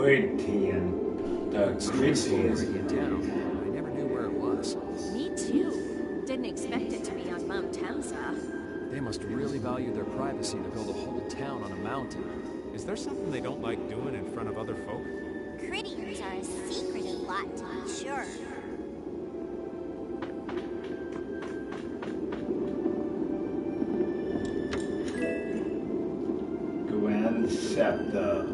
pretty and It's nice area in town. I never knew where it was. Me too. Didn't expect it to be on Mount Temsa. They must really value their privacy to build a whole town on a mountain. Is there something they don't like doing in front of other folk? Crittiers are a secretive lot, to be sure. Grand Scepter.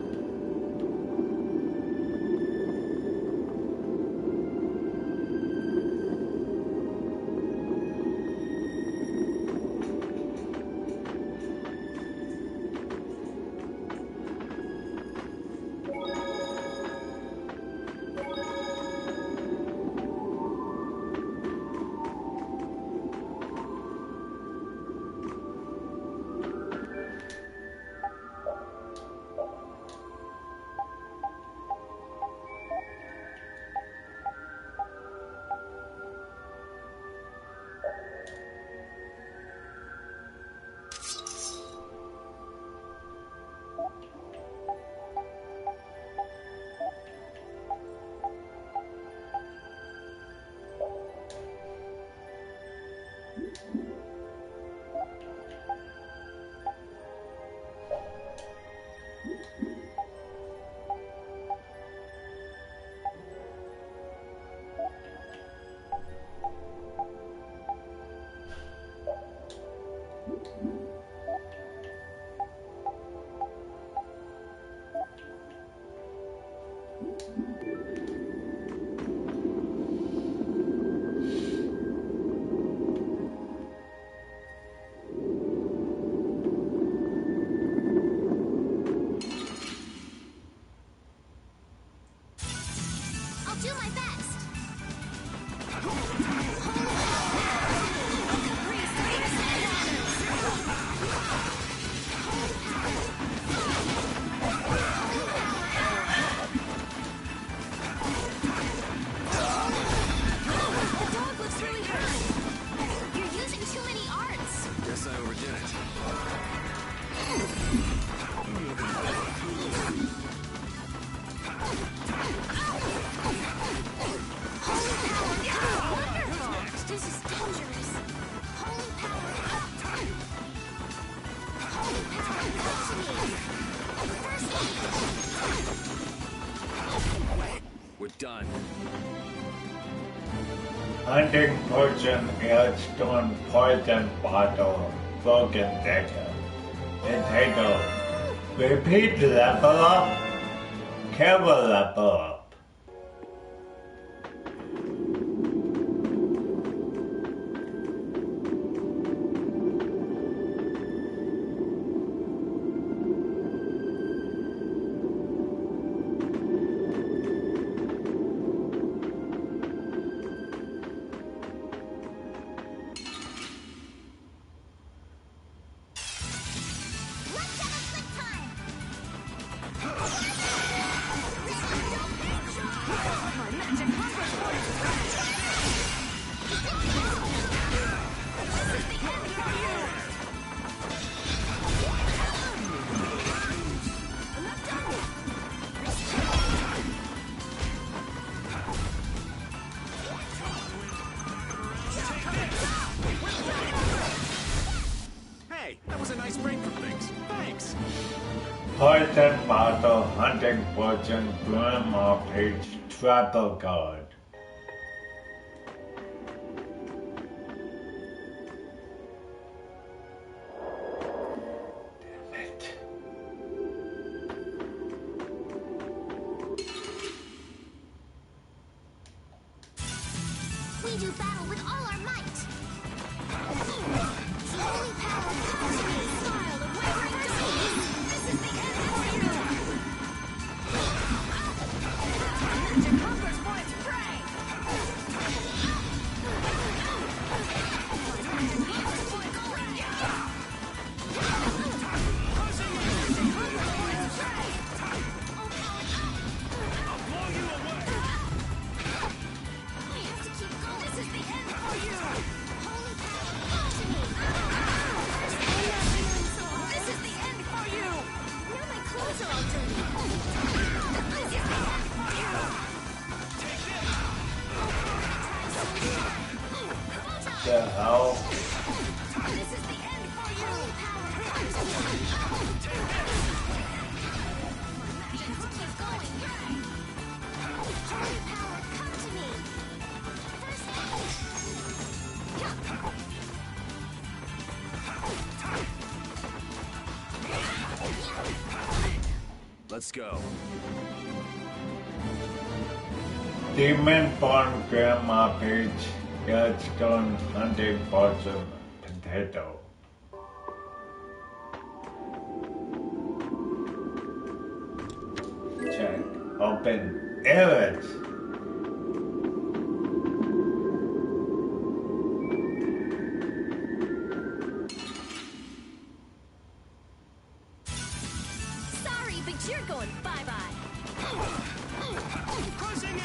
We're done. Hunting Poison, Hailstone, Poison Bottle, Broken Decker. Entitled Repeat Level Up, Careful Level Up. Poison Bottle, Hunting Poison, Grandma Page, Tribal Guard. Damn it. We do battle with all our might. The holy power of cosmic smile of wavering disease. This is the end for you. Magic hungers for its prey. This is the end for you! Now my clothes are all dirty. Let's go. Demon Born Grandma Peach, Yellowstone Hunting Poison Potato. Check. Open. Errors. Sorry, but you're going bye-bye. Crushing it!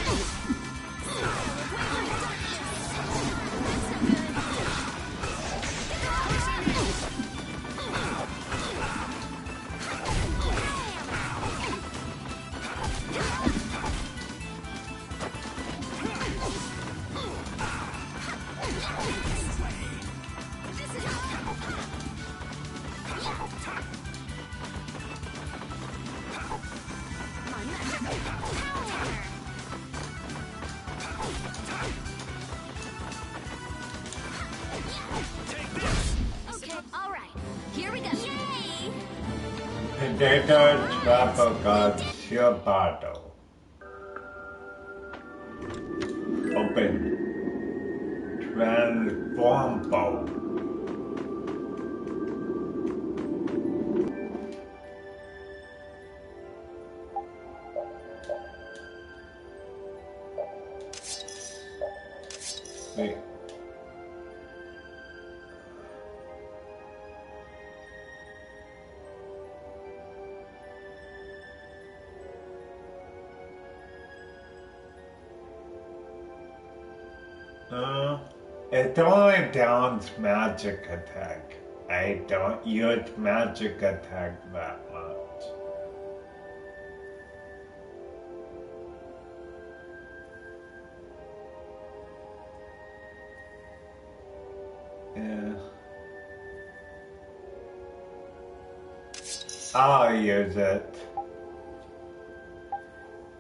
Okay, all right. Here we go. Yay! Potato Trapper God Sheer Bottle. Open. Transform Bow. Wait. It only downs magic attack. I don't use magic attack that much. Yeah. I'll use it.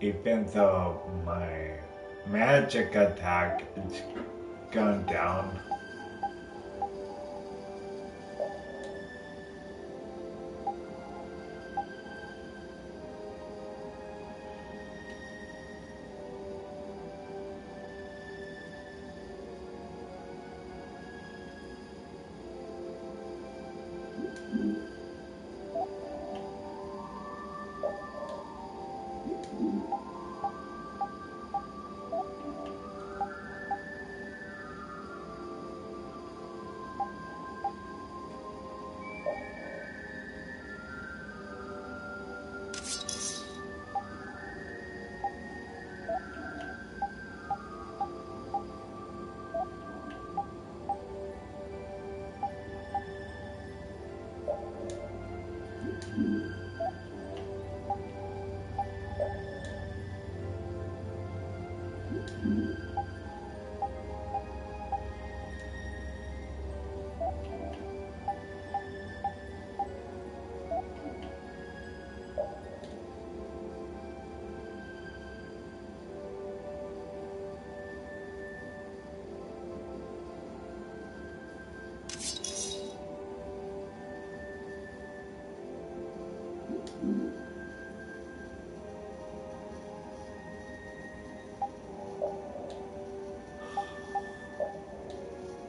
Even though my magic attack is gone down.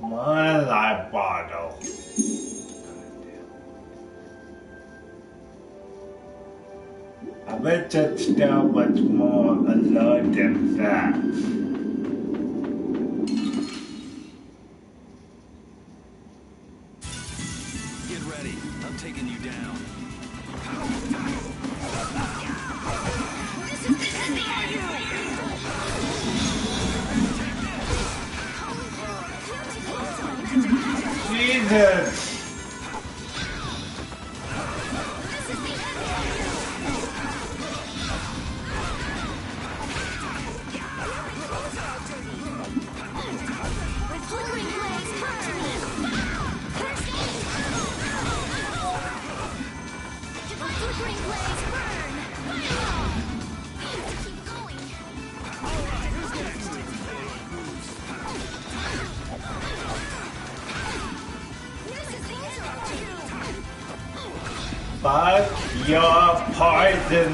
My life bottle. I bet it's still much more alert than that. Get ready. I'm taking you down. Jesus! Fuck You're poison.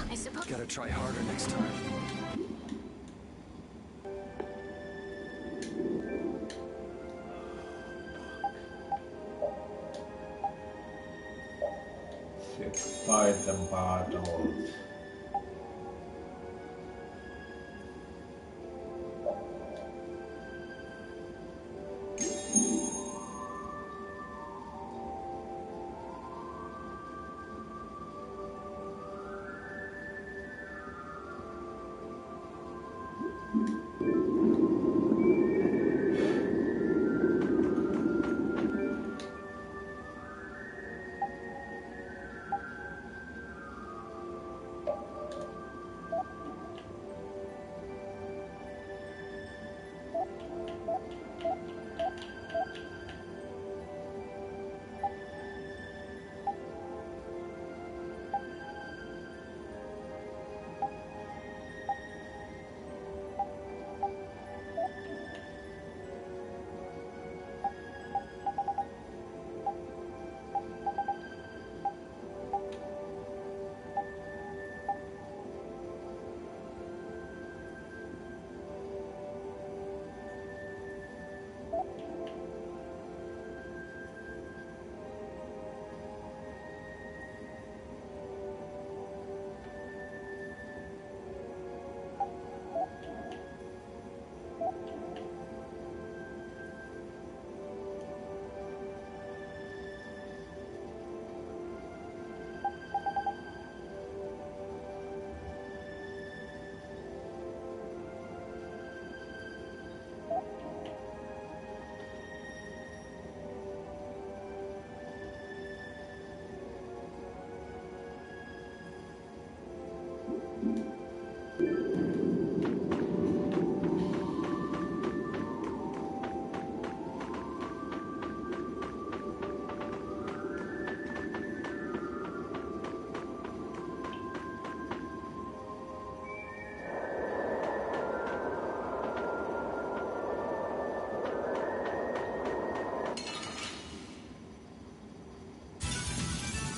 I suppose. Gotta try harder next time. Fight the battles.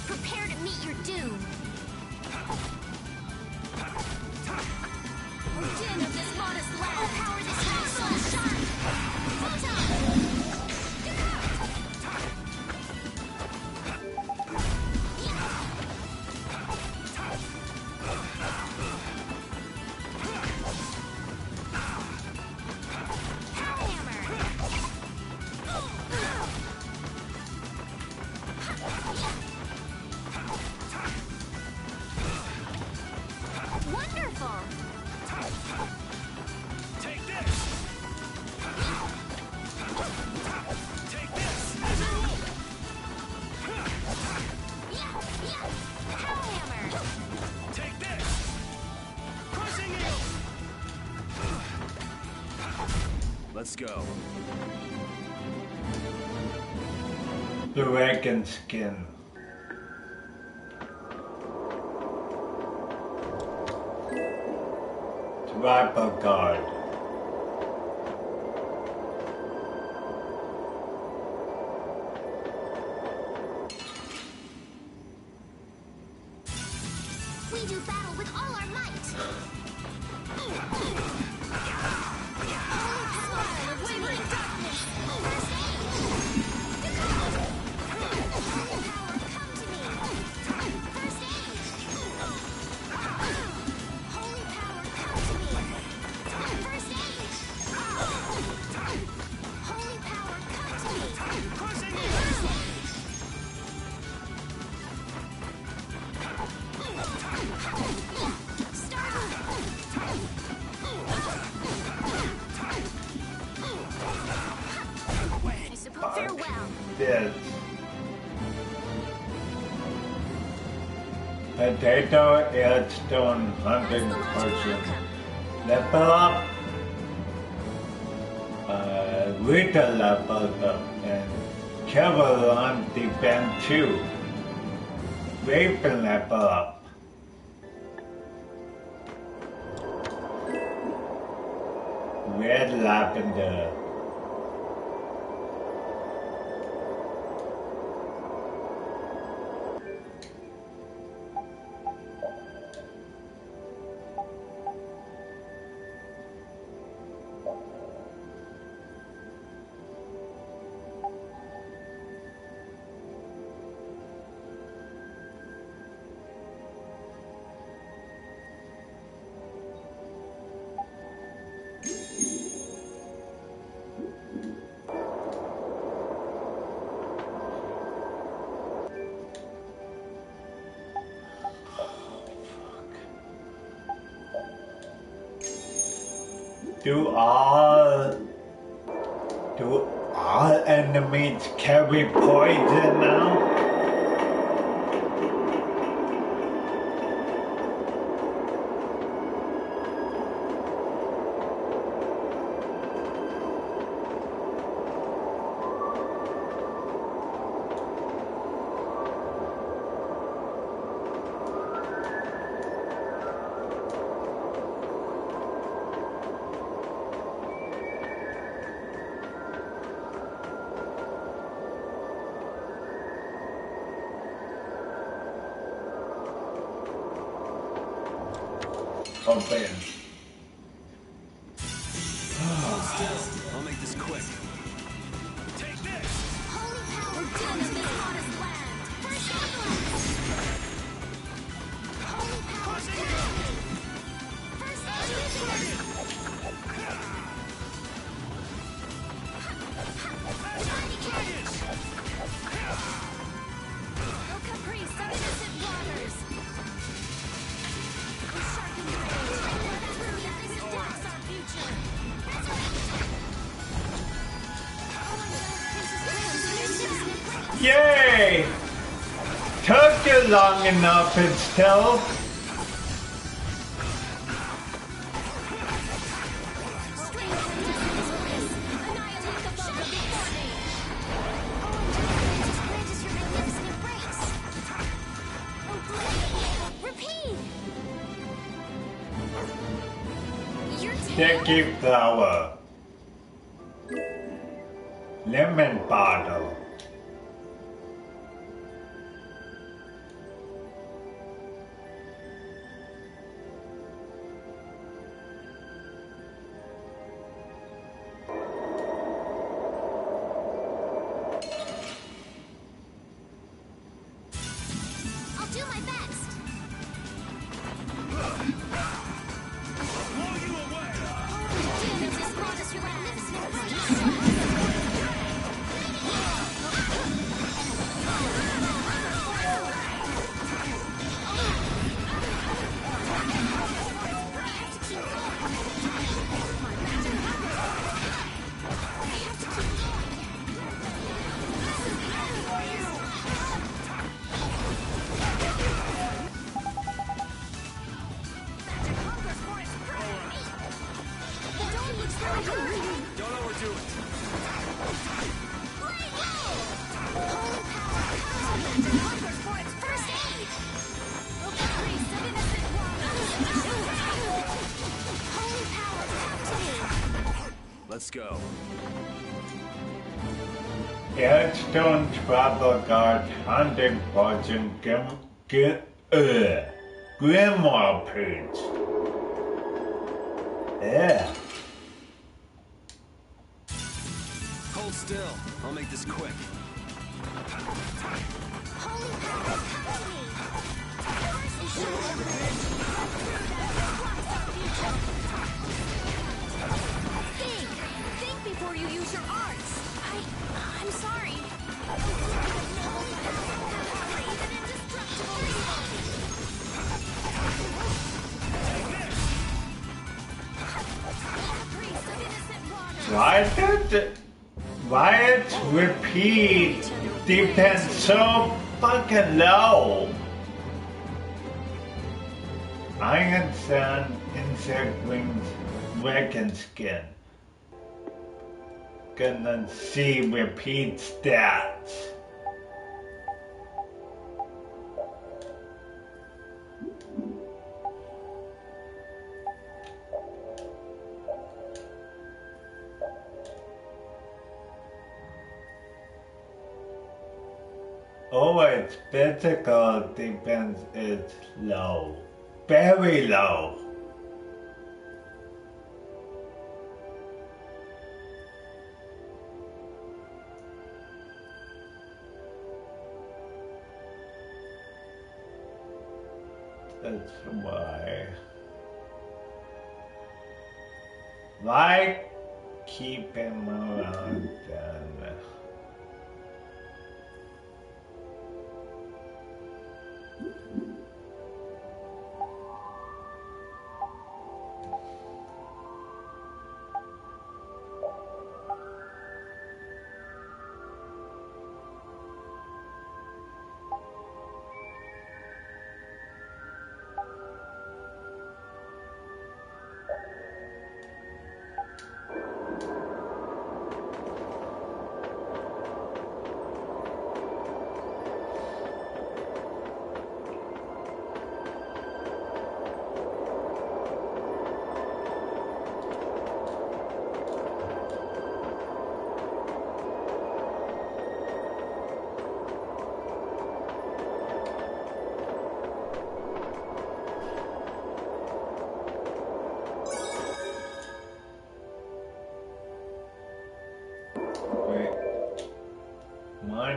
Prepare to meet your doom. Ordain of this modest lad. I'll power this house. Shine. Wonderful. Take this! Take this! Hellhammer. Take this! Crushing you! Let's go. Dragon skin. Tribal guard. We do battle with all our might. Holy power of wavering darkness. First aid. Holy power, come to me. First aid. Holy power, come to me. First aid. Holy power, come to me. First aid. I suppose. Farewell. This. Potato Airstone hunting person. Level up. Rita leveled up and Kevlar on defense too. Weapon level up. Red lavender. Do all enemies carry poison now? Open. I'll make this quick. Take this! Holy power demons the hottest land! First ambulance! Holy power demons! First ambulance! Tiny cage! No caprice of innocent waters! The sharpened blade! This death's our future! Yay! Took you long enough and still. Sticky flower. Lemon bottle. I'll do my best. Blow you away! Demons has brought us your magnificent grace. The door looks very good. Don't overdo it. Holy power comes with hunger for its first aid. Open priest of innocent waters. Holy power, come to me. Let's go. Airstone Travel Guard Hunting Fortune Grimoire Page. Yeah. Hold still. I'll make this quick. Holy power, come to me. First is Think before you use your arts. I'm sorry. Even indestructible. Priest of innocent water. Why its repeat depends so fucking low? Iron Sand, Insect Wings, Dragon Skin. Gonna see repeat stats. Oh, its physical defense is low. Very low. That's why. Why keep him around then?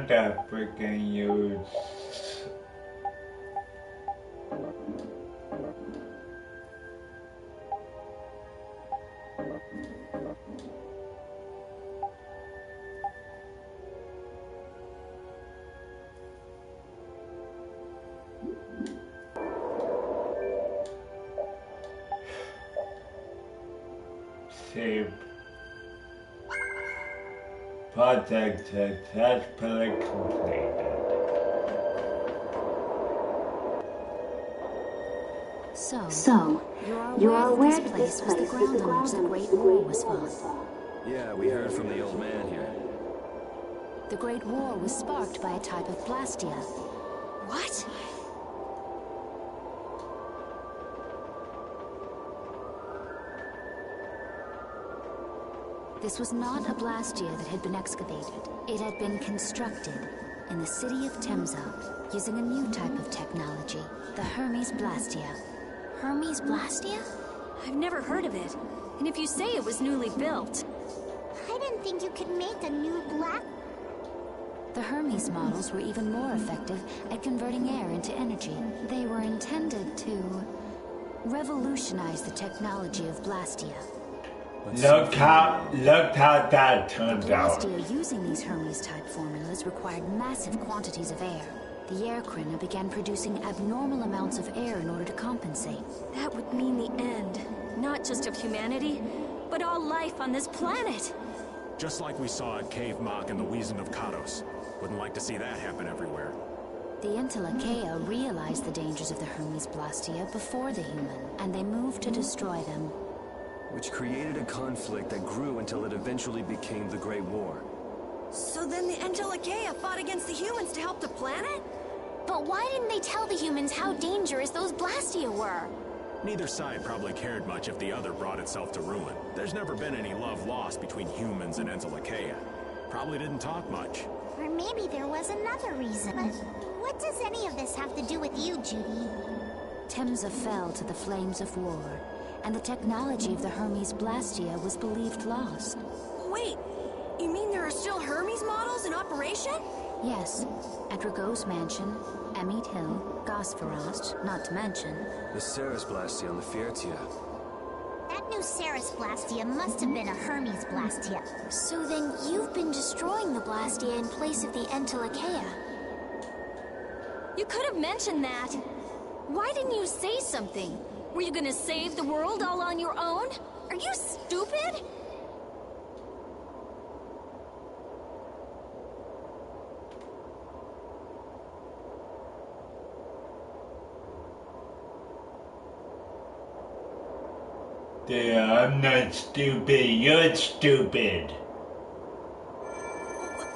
That freaking use save project successfully completed. So, you are aware that this place was the ground on which the Great War was fought. Yeah, we heard from the old man here. The Great War was sparked by a type of blastia. What? This was not a blastia that had been excavated. It had been constructed in the city of Temza using a new type of technology, the Hermes Blastia. Hermes Blastia? I've never heard of it. And if you say it was newly built... I didn't think you could make a new black... The Hermes models were even more effective at converting air into energy. They were intended to revolutionize the technology of Blastia. Look how that turned out. Blastia using these Hermes-type formulas required massive quantities of air. The air Krina began producing abnormal amounts of air in order to compensate. That would mean the end, not just of humanity, but all life on this planet. Just like we saw at Cave Mach and the Wiesen of Kados. Wouldn't like to see that happen everywhere. The Intellicheia realized the dangers of the Hermes Blastia before the human, and they moved to destroy them. Which created a conflict that grew until it eventually became the Great War. So then the Intellicheia fought against the humans to help the planet? But why didn't they tell the humans how dangerous those Blastia were? Neither side probably cared much if the other brought itself to ruin. There's never been any love lost between humans and Intellicheia. Probably didn't talk much. Or maybe there was another reason. But what does any of this have to do with you, Judy? Temza fell to the flames of war, and the technology of the Hermes Blastia was believed lost. Wait, you mean there are still Hermes models in operation? Yes, at Rago's mansion, Amit Hill, Gosferost, not to mention... The Ceres Blastia on the Fiertia. That new Ceres Blastia must have been a Hermes Blastia. So then you've been destroying the Blastia in place of the Intellicheia. You could have mentioned that. Why didn't you say something? Were you gonna save the world all on your own? Are you stupid? I'm not stupid, you're stupid.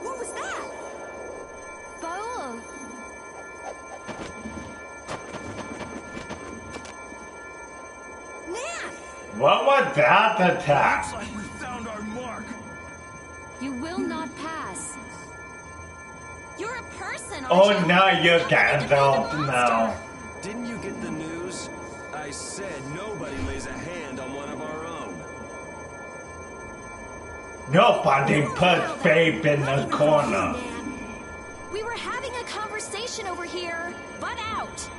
What was that? Paul! Nan! What was that attack? Looks like we found our mark. You will not pass. You're a person! person, Oh, aren't you? now you You're can't a help monster. now. Didn't you get the news? I said nobody lays a hand on one of our own. Nobody put Babe in the corner. We were having a conversation over here. Butt out.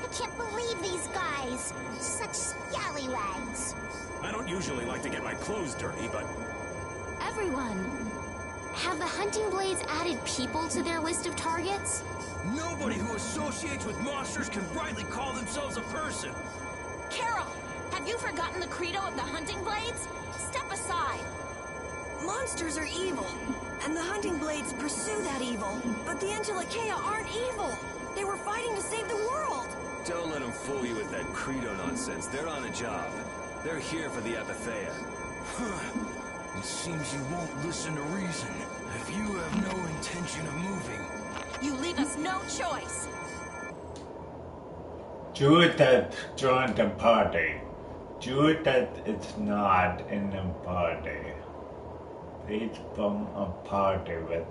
I can't believe these guys. Such scallywags. I don't usually like to get my clothes dirty, but Everyone, have the hunting blades added people to their list of targets? Nobody who associates with monsters can rightly call themselves a person. Carol, have you forgotten the credo of the hunting blades? Step aside. Monsters are evil, and the hunting blades pursue that evil. But the Angelicaea aren't evil. They were fighting to save the world. Don't let them fool you with that credo nonsense. They're on a job. They're here for the Apatheia. It seems you won't listen to reason. If you have no intention of moving, You leave us no choice. Judith joined the party. Judith is not in the party. Please form a party with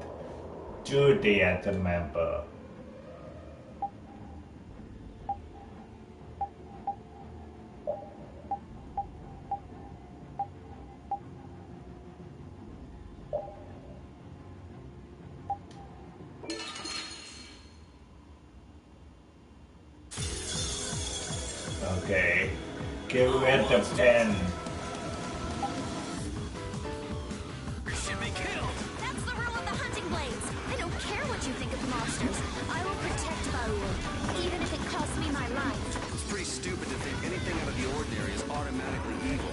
Judy as a member. Okay, get rid of the pen. should be killed. That's the rule of the hunting blades. I don't care what you think of monsters. I will protect Baul, even if it costs me my life. It's pretty stupid to think anything out of the ordinary is automatically evil.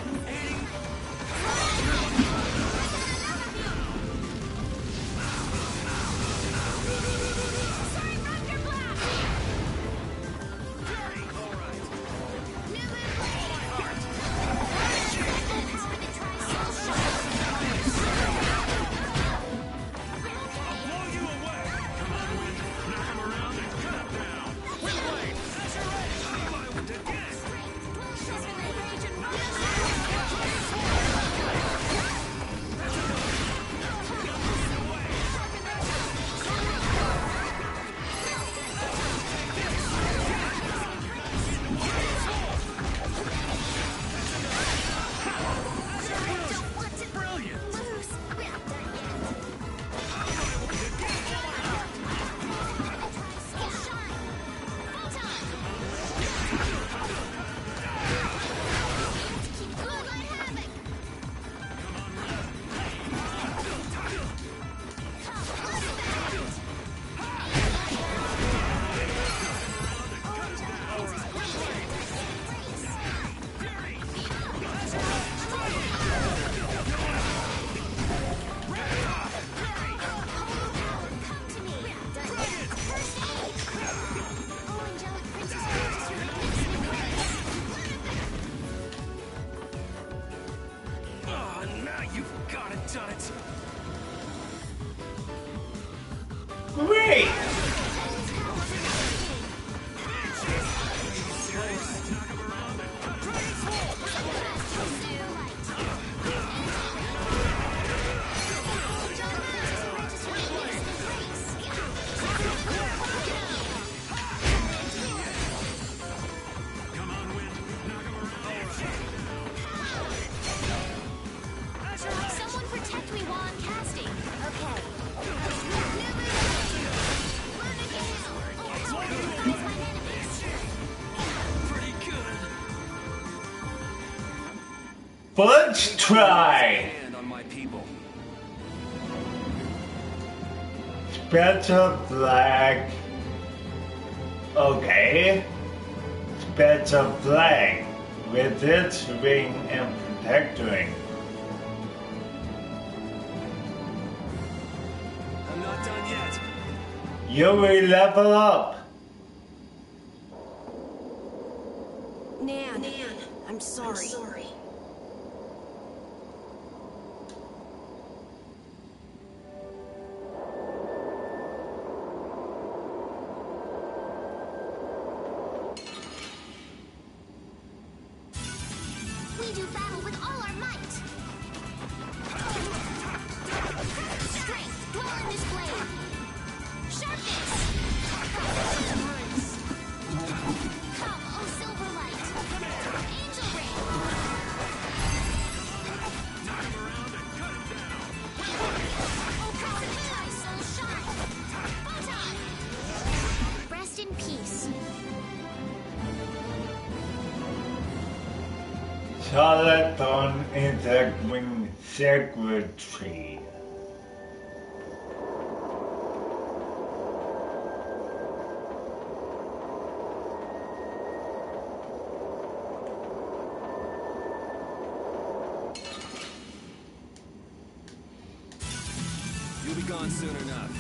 Wait! Someone protect me while I'm casting. Okay. Let's try! Hand on my people. Special flag. Okay. Special flag with its ring and protectoring. I'm not done yet. You will level up. Nan, I'm sorry. We do battle with all our might. Strength, dwell in this blade. Sharpness. Charlatan is a green sacred tree. You'll be gone soon enough.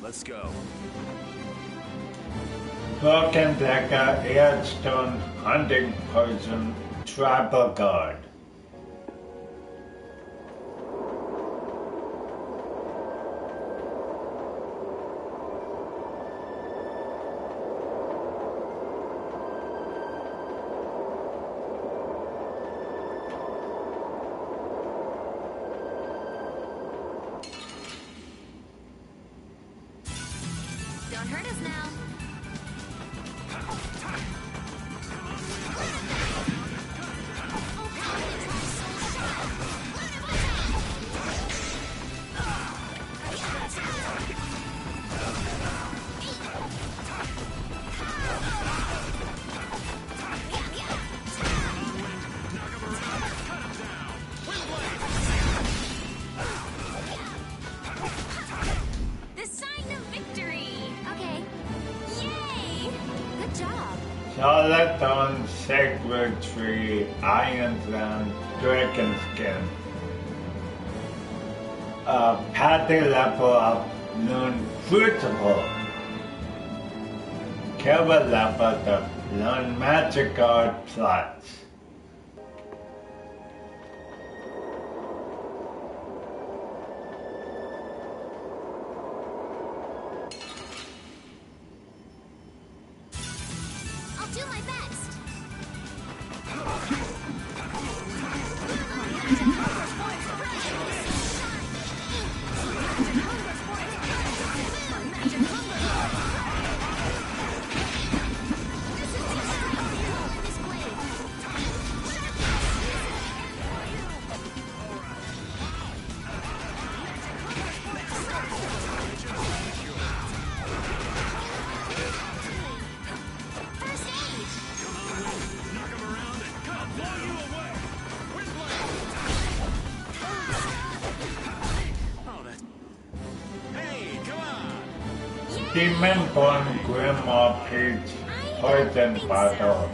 Let's go. Broken Decker, Airstone, Hunting Poison, Tribal Guard. Don't hurt us now. The sign of victory. Okay. Yay! Good job. Charlatan, Sacred Tree, Iron Sand, Dragon Skin. Patty level up, learn Crucible. Kevin level up, learn Magic Guard Plus. I'll do my best. First aid. Knock him around and come blow you away. Where's Blade? Oh, that's... Hey, come on. Demon Born Grandma Peach, Poison Bottle,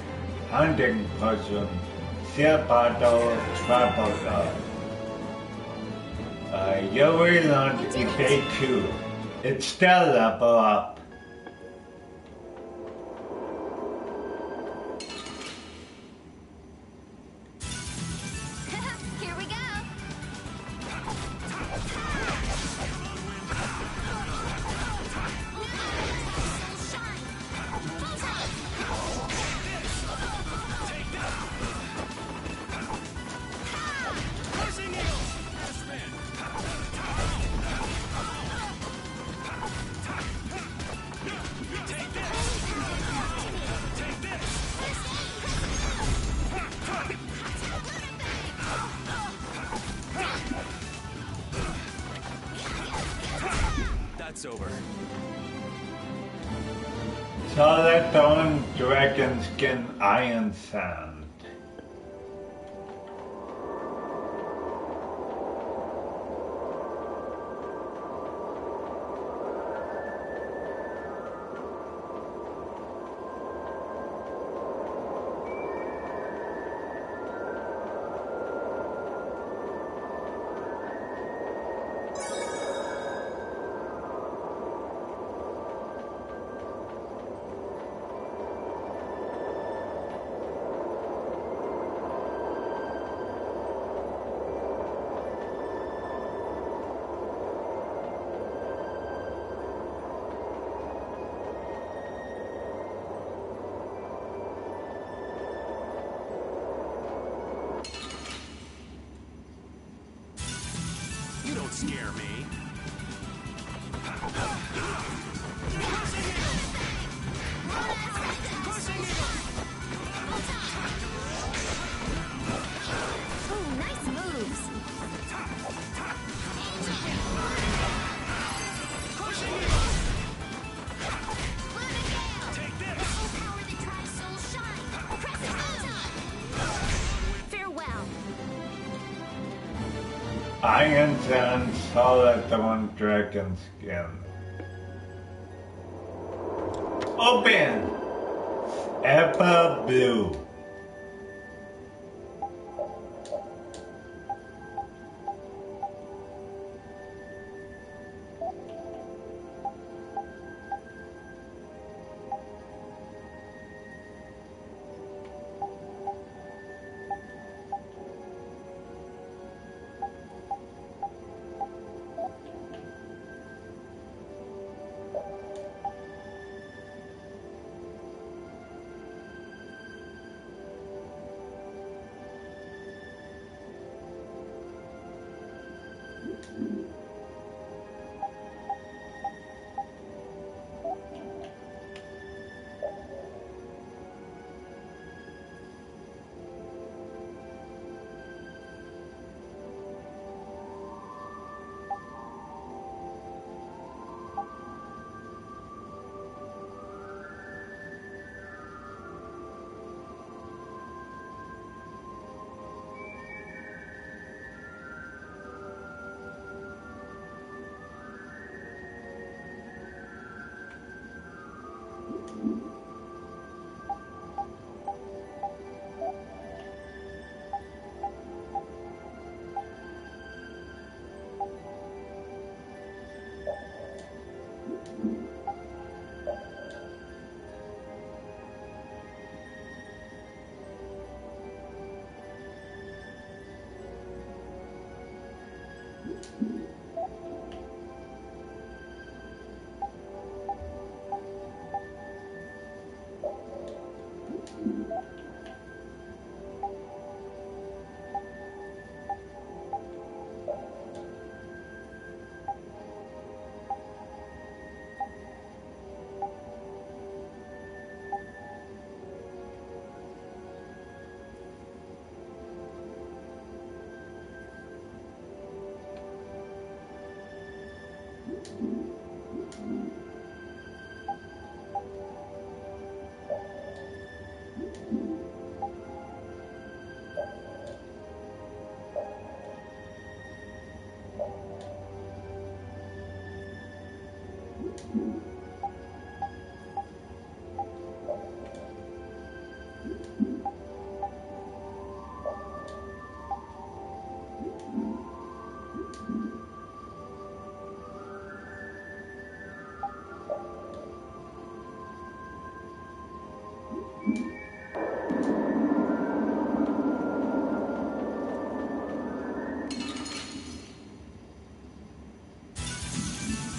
Hunting Poison, Seal Bottle, Tribal Guard. You already learned Evade 2. It's still level up. Here we go. Pushing Eagle. Spin. Take this. Take this. That's over. Charlatan, Dragon Skin, Iron Sand. scare me. Ooh, nice moves. Farewell. Iron Sand Solidon Dragon Skin. Open! Apple Blue.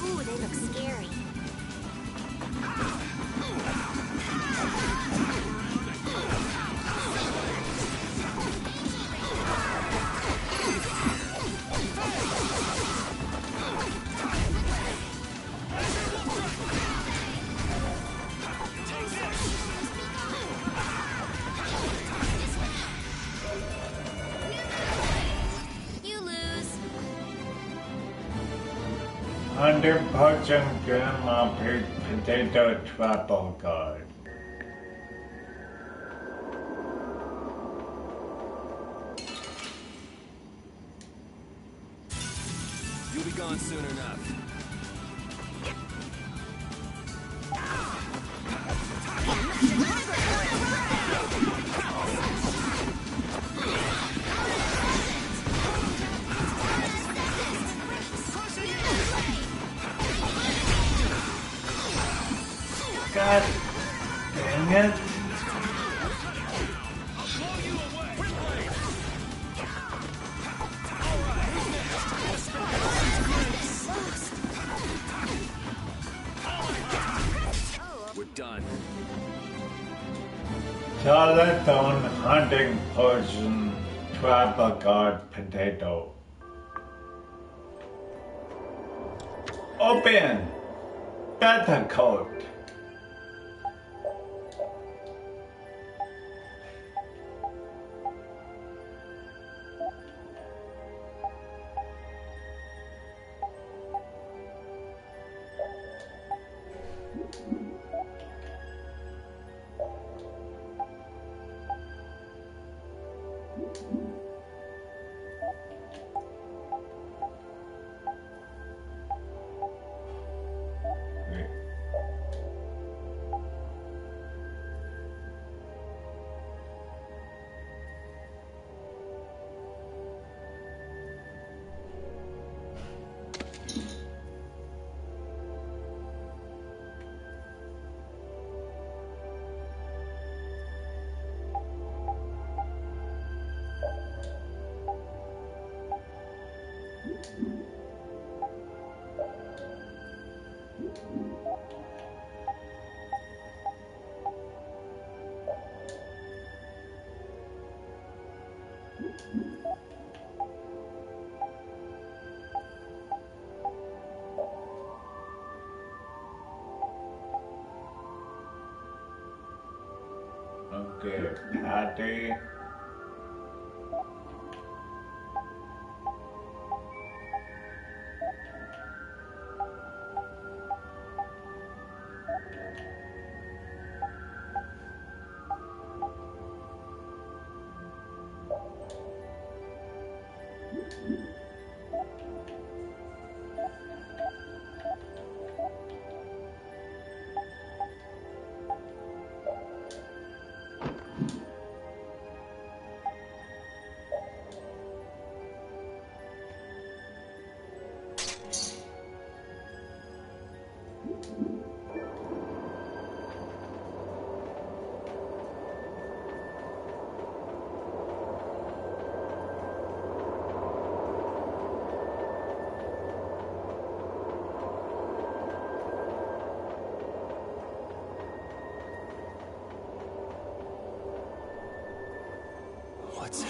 Ooh, they look scary. You lose. 100% grandma baked potato travel card. You'll be gone soon enough. God dang it. We're done. Solidon hunting potion travel card potato. Open! That's a code. Okay, Patty.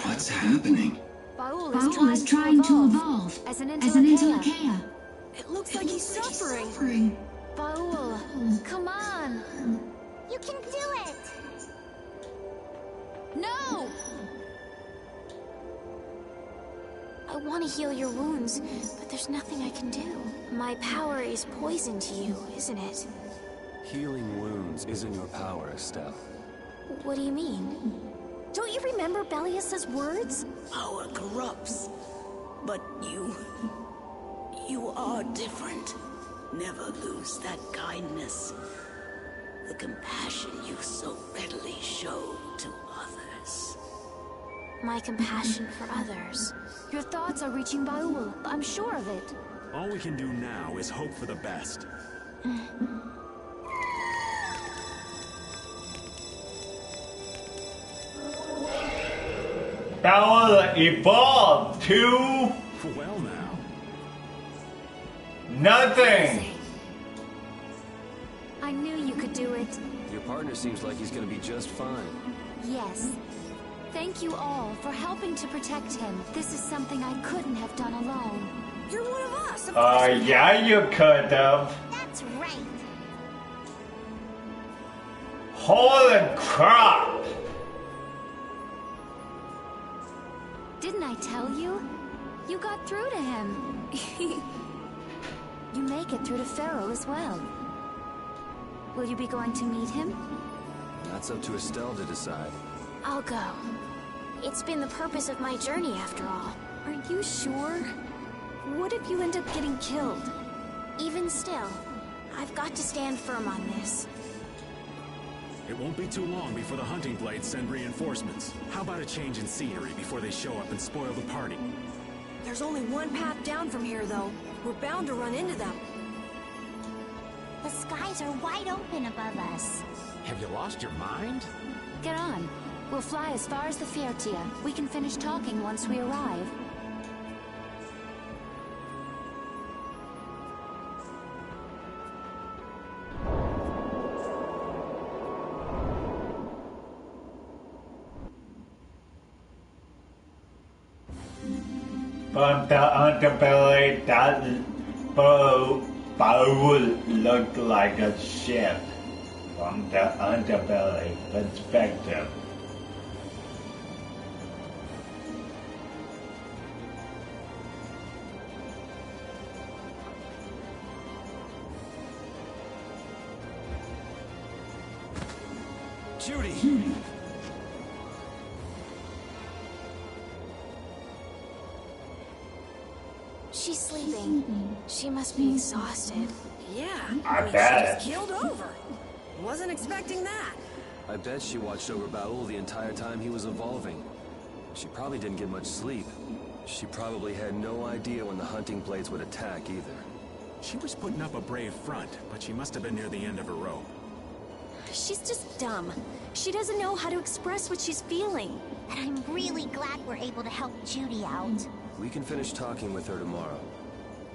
What's happening? Baul Baul is trying to evolve as an as an Entelekea. It looks like he's suffering. Baul, come on. You can do it! No! I want to heal your wounds, but there's nothing I can do. My power is poison to you, isn't it? Healing wounds isn't your power, Estelle. What do you mean? Don't you remember Bellius's words? Power corrupts. But you are different. Never lose that kindness. The compassion you so readily show to others. My compassion for others. Your thoughts are reaching Baul. I'm sure of it. All we can do now is hope for the best. Baul evolved to Well now. nothing. I knew you could do it. Your partner seems like he's gonna be just fine. Yes. Thank you all for helping to protect him. This is something I couldn't have done alone. You're one of us. Of course we Yeah, you could have. That's right. Holy crap! Didn't I tell you? You got through to him. You make it through to Pharaoh as well. Will you be going to meet him? That's up to Estelle to decide. I'll go. It's been the purpose of my journey after all. Are you sure? What if you end up getting killed? Even still, I've got to stand firm on this. It won't be too long before the hunting blades send reinforcements. How about a change in scenery before they show up and spoil the party? There's only one path down from here, though. We're bound to run into them. The skies are wide open above us. Have you lost your mind? Get on. We'll fly as far as the Fiertia. We can finish talking once we arrive. From the underbelly, that boat bowl looked like a ship from the underbelly perspective. Judy! She's sleeping. She must be exhausted. Yeah, I she bet. just keeled over. Wasn't expecting that. I bet she watched over Baul the entire time he was evolving. She probably didn't get much sleep. She probably had no idea when the hunting blades would attack either. She was putting up a brave front, but she must have been near the end of her rope. She's just dumb. She doesn't know how to express what she's feeling. And I'm really glad we're able to help Judy out. We can finish talking with her tomorrow.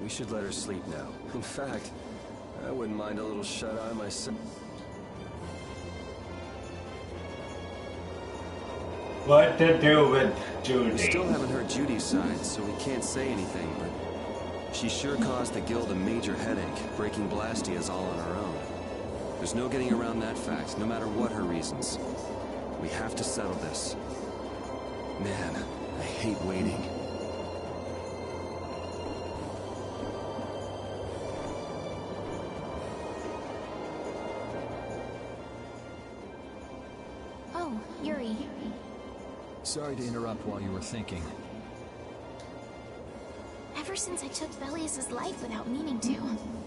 We should let her sleep now. In fact, I wouldn't mind a little shut-eye myself. What to do with We Judy? still haven't heard Judy's side, so we can't say anything, but she sure caused the guild a major headache, breaking Blastias all on her own. There's no getting around that fact, no matter what her reasons. We have to settle this. Man, I hate waiting. Oh, Yuri. Sorry to interrupt while you were thinking. Ever since I took Belius's life without meaning to,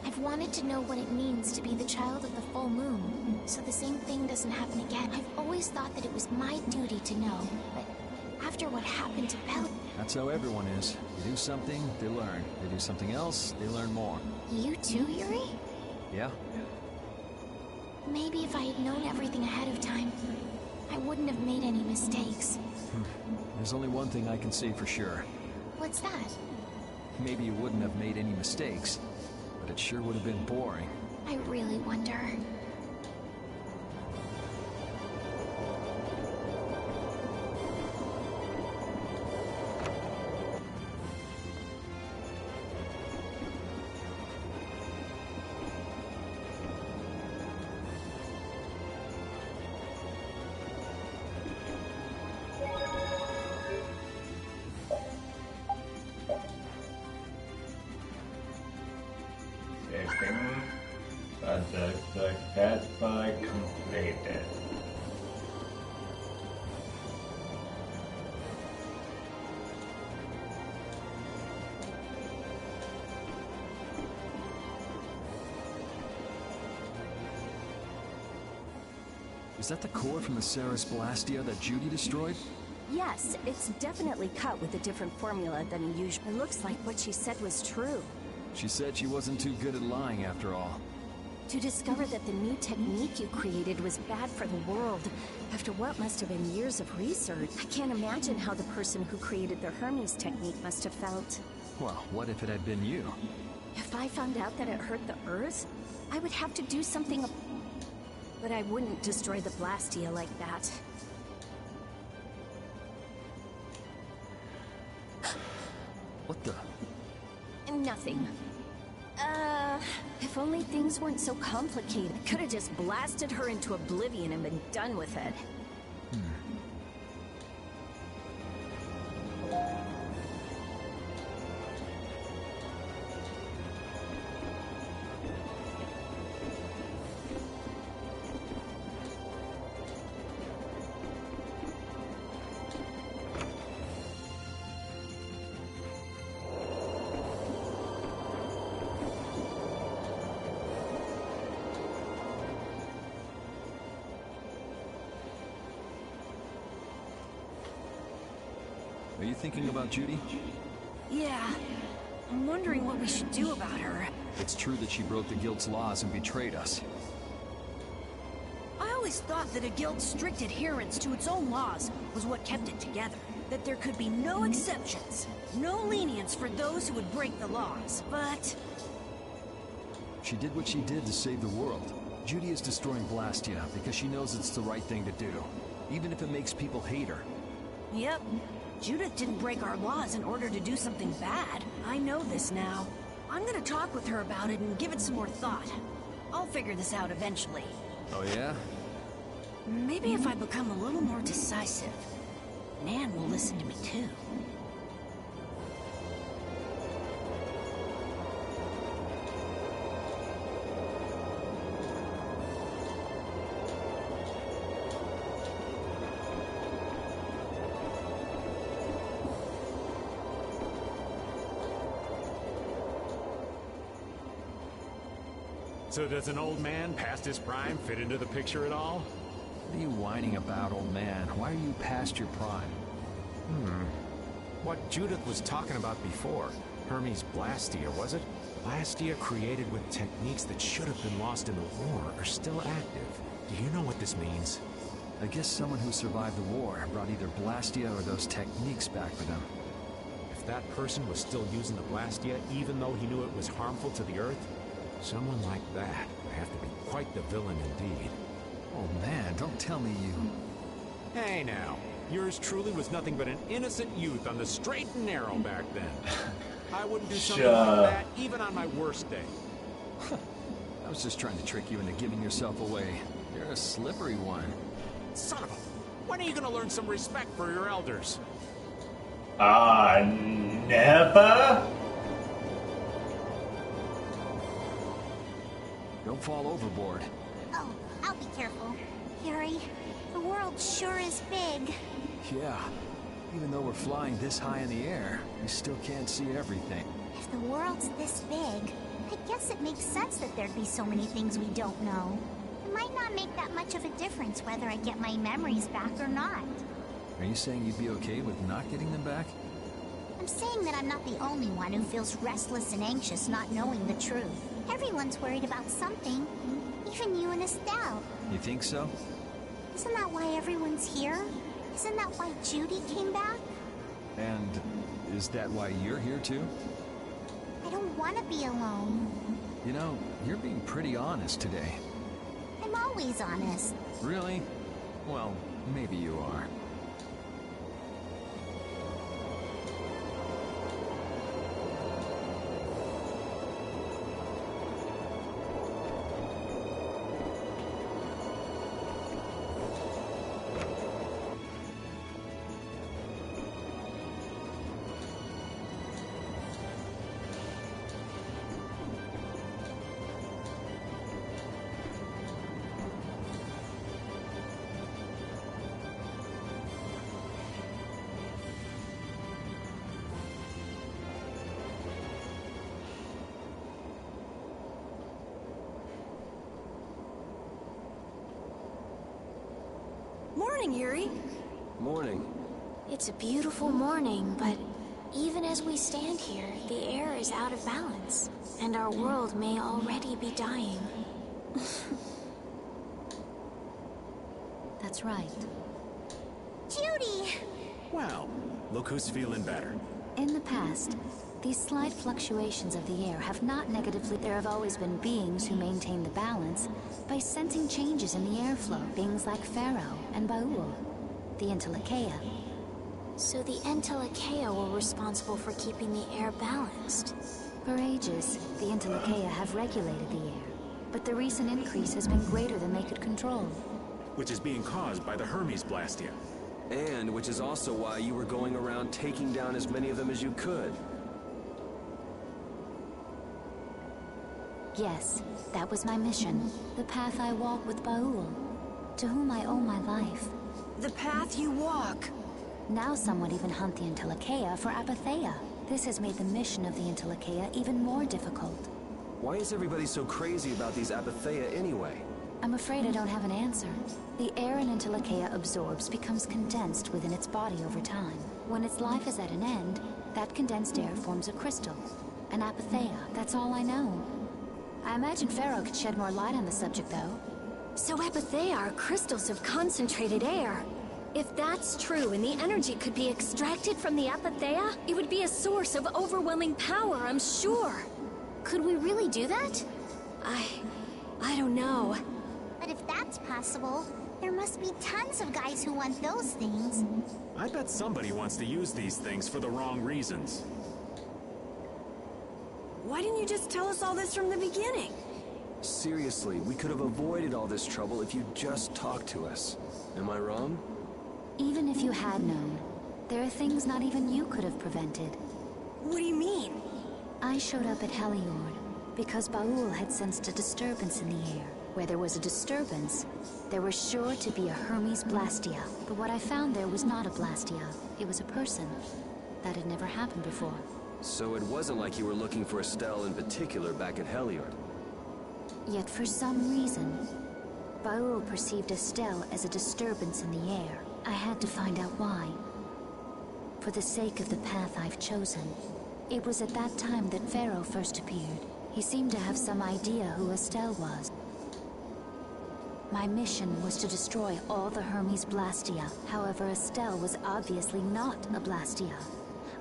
I've wanted to know what it means to be the child of the full moon, so the same thing doesn't happen again. I've always thought that it was my duty to know, but after what happened to Belius... That's how everyone is. They do something, they learn. They do something else, they learn more. You too, Yuri? Yeah? Maybe if I had known everything ahead of time, I wouldn't have made any mistakes. There's only one thing I can say for sure. What's that? Maybe you wouldn't have made any mistakes, but it sure would have been boring. I really wonder. Successfully completed. Is that the core from the Ceres Blastia that Judy destroyed? Yes, it's definitely cut with a different formula than usual. It looks like what she said was true. She said she wasn't too good at lying after all. To discover that the new technique you created was bad for the world, after what must have been years of research, I can't imagine how the person who created the Hermes technique must have felt. Well, what if it had been you? If I found out that it hurt the Earth, I would have to do something. But I wouldn't destroy the Blastia like that. What the? Nothing. If only things weren't so complicated. I could have just blasted her into oblivion and been done with it. Are you thinking about Judy? Yeah. I'm wondering what we should do about her. It's true that she broke the guild's laws and betrayed us. I always thought that a guild's strict adherence to its own laws was what kept it together. That there could be no exceptions, no lenience for those who would break the laws. But She did what she did to save the world. Judy is destroying Blastia because she knows it's the right thing to do, even if it makes people hate her. yep, Judith didn't break our laws in order to do something bad. I know this now. I'm gonna talk with her about it and give it some more thought. I'll figure this out eventually. Oh yeah? Maybe if I become a little more decisive, Nan will listen to me too. So does an old man past his prime fit into the picture at all? What are you whining about, old man? Why are you past your prime? What Judith was talking about before. Hermes Blastia, was it? Blastia created with techniques that should have been lost in the war are still active. Do you know what this means? I guess someone who survived the war brought either Blastia or those techniques back with them. If that person was still using the Blastia, even though he knew it was harmful to the Earth, someone like that would have to be quite the villain indeed. Oh man, don't tell me you... Hey now, yours truly was nothing but an innocent youth on the straight and narrow back then. I wouldn't do something like that even on my worst day. I was just trying to trick you into giving yourself away. You're a slippery one. Son of a... When are you gonna learn some respect for your elders? Never? Don't fall overboard. Oh, I'll be careful. Yuri, the world sure is big. Yeah. Even though we're flying this high in the air, we still can't see everything. If the world's this big, I guess it makes sense that there'd be so many things we don't know. It might not make that much of a difference whether I get my memories back or not. Are you saying you'd be okay with not getting them back? I'm saying that I'm not the only one who feels restless and anxious not knowing the truth. Everyone's worried about something, even you and Estelle. You think so? Isn't that why everyone's here? Isn't that why Judy came back? And is that why you're here too? I don't want to be alone. You know, you're being pretty honest today. I'm always honest. Really? Well, maybe you are. Morning, Yuri. Morning. It's a beautiful morning, but even as we stand here, the air is out of balance, and our world may already be dying. That's right. Judy! Well, look who's feeling better. In the past, these slight fluctuations of the air have not negatively... There have always been beings who maintain the balance by sensing changes in the airflow, beings like Pharaoh and Baul, the Entelekea. So the Entelekea were responsible for keeping the air balanced. For ages, the Entelekea have regulated the air, but the recent increase has been greater than they could control. Which is being caused by the Hermes Blastia. And which is also why you were going around taking down as many of them as you could. Yes, that was my mission. The path I walk with Baul, to whom I owe my life. The path you walk. Now some would even hunt the Entelekea for Apatheia. This has made the mission of the Entelekea even more difficult. Why is everybody so crazy about these Apatheia anyway? I'm afraid I don't have an answer. The air an Entelekea absorbs becomes condensed within its body over time. When its life is at an end, that condensed air forms a crystal. An Apatheia, that's all I know. I imagine Pharaoh could shed more light on the subject, though. So Apatheia are crystals of concentrated air. If that's true and the energy could be extracted from the Apatheia, it would be a source of overwhelming power, I'm sure. Could we really do that? I don't know. But if that's possible, there must be tons of guys who want those things. I bet somebody wants to use these things for the wrong reasons. Why didn't you just tell us all this from the beginning? Seriously, we could have avoided all this trouble if you'd just talked to us. Am I wrong? Even if you had known, there are things not even you could have prevented. What do you mean? I showed up at Heliord because Baul had sensed a disturbance in the air. Where there was a disturbance, there was sure to be a Hermes Blastia. But what I found there was not a Blastia. It was a person. That had never happened before. So it wasn't like you were looking for Estelle in particular back at Heliord. Yet for some reason, Baul perceived Estelle as a disturbance in the air. I had to find out why. For the sake of the path I've chosen. It was at that time that Pharaoh first appeared. He seemed to have some idea who Estelle was. My mission was to destroy all the Hermes Blastia. However, Estelle was obviously not a Blastia.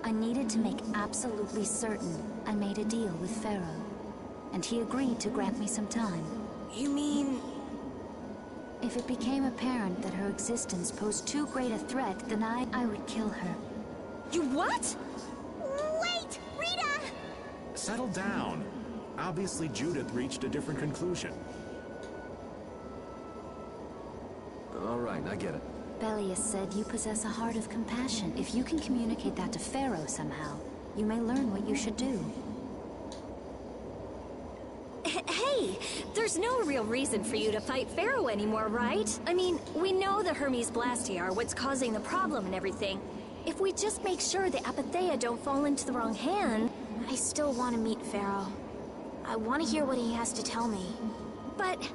I needed to make absolutely certain. I made a deal with Pharaoh, and he agreed to grant me some time. You mean... If it became apparent that her existence posed too great a threat, then I would kill her. You what? Wait! Rita! Settle down. Obviously, Judith reached a different conclusion. All right, I get it. Belius said you possess a heart of compassion. If you can communicate that to Pharaoh somehow, you may learn what you should do. Hey, there's no real reason for you to fight Pharaoh anymore, right? I mean, we know the Hermes Blastia are what's causing the problem and everything. If we just make sure the Apatheia don't fall into the wrong hand... I still want to meet Pharaoh. I want to hear what he has to tell me. But...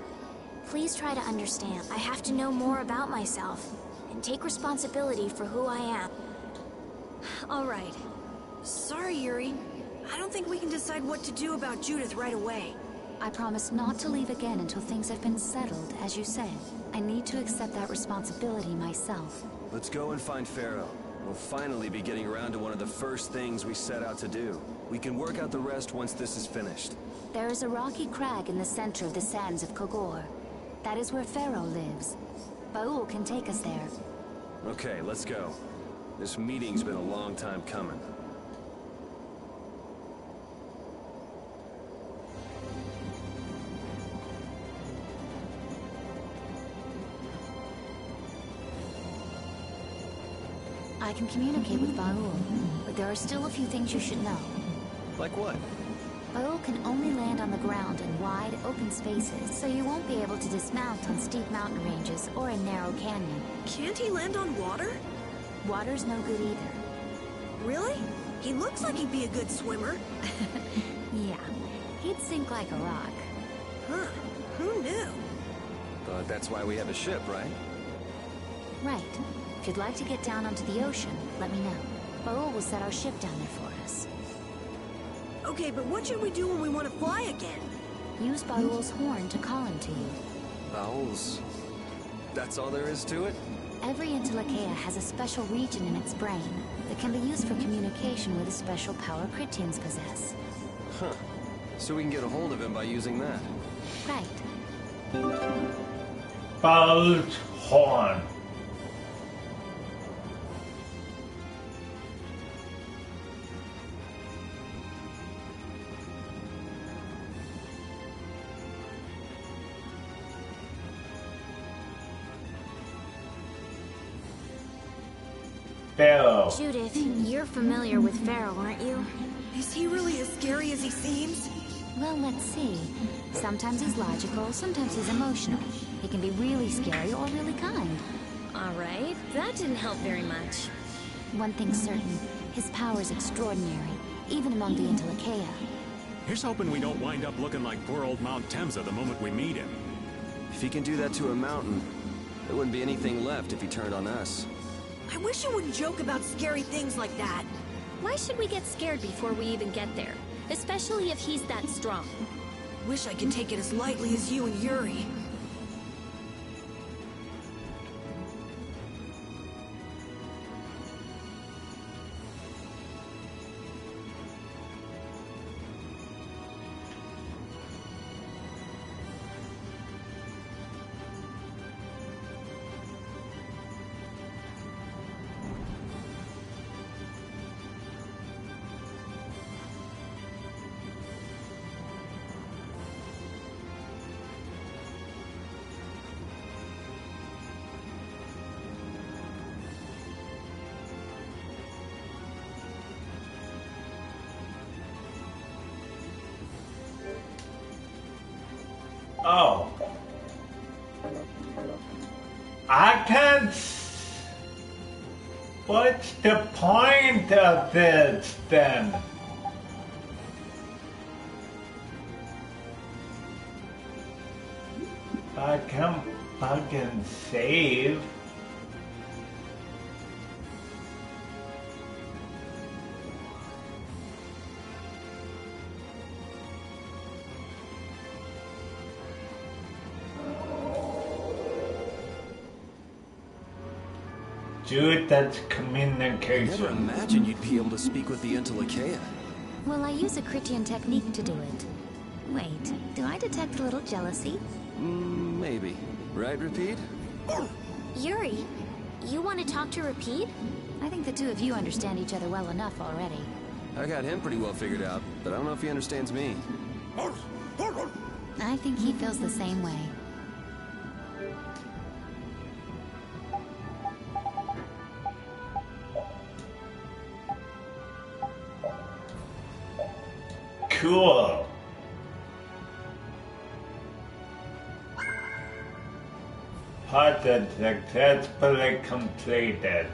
Please try to understand. I have to know more about myself, and take responsibility for who I am. All right. Sorry, Yuri. I don't think we can decide what to do about Judith right away. I promise not to leave again until things have been settled, as you said. I need to accept that responsibility myself. Let's go and find Pharaoh. We'll finally be getting around to one of the first things we set out to do. We can work out the rest once this is finished. There is a rocky crag in the center of the sands of Kogor. That is where Pharaoh lives. Baul can take us there. Okay, let's go. This meeting's been a long time coming. I can communicate with Baul, but there are still a few things you should know. Like what? Baul can only land on the ground in wide, open spaces, so you won't be able to dismount on steep mountain ranges or in narrow canyon. Can't he land on water? Water's no good either. Really? He looks like he'd be a good swimmer. Yeah, he'd sink like a rock. Huh. Who knew? But that's why we have a ship, right? Right. If you'd like to get down onto the ocean, let me know. Baul will set our ship down there for us. Okay, but what should we do when we want to fly again? Use Baul's horn to call him to you. Bowels. That's all there is to it? Every Intellicaea has a special region in its brain that can be used for communication with a special power Critians possess. Huh. So we can get a hold of him by using that. Right. Bowl's horn. Pharaoh. Judith, you're familiar with Pharaoh, aren't you? Is he really as scary as he seems? Well, let's see. Sometimes he's logical, sometimes he's emotional. He can be really scary or really kind. All right, that didn't help very much. One thing's certain, his power's extraordinary, even among the Intellicaea. Here's hoping we don't wind up looking like poor old Mount Temsa the moment we meet him. If he can do that to a mountain, there wouldn't be anything left if he turned on us. I wish you wouldn't joke about scary things like that. Why should we get scared before we even get there? Especially if he's that strong. Wish I could take it as lightly as you and Yuri. Oh. I can't... What's the point of this, then? I can't fucking save. Dude, that's communication. I never imagined you'd be able to speak with the Entelekea. Well, I use a Critian technique to do it. Wait, do I detect a little jealousy? Maybe. Right, Repeat? Yuri, you want to talk to Repeat? I think the two of you understand each other well enough already. I got him pretty well figured out, but I don't know if he understands me. I think he feels the same way. Cool. Puzzle successfully completed.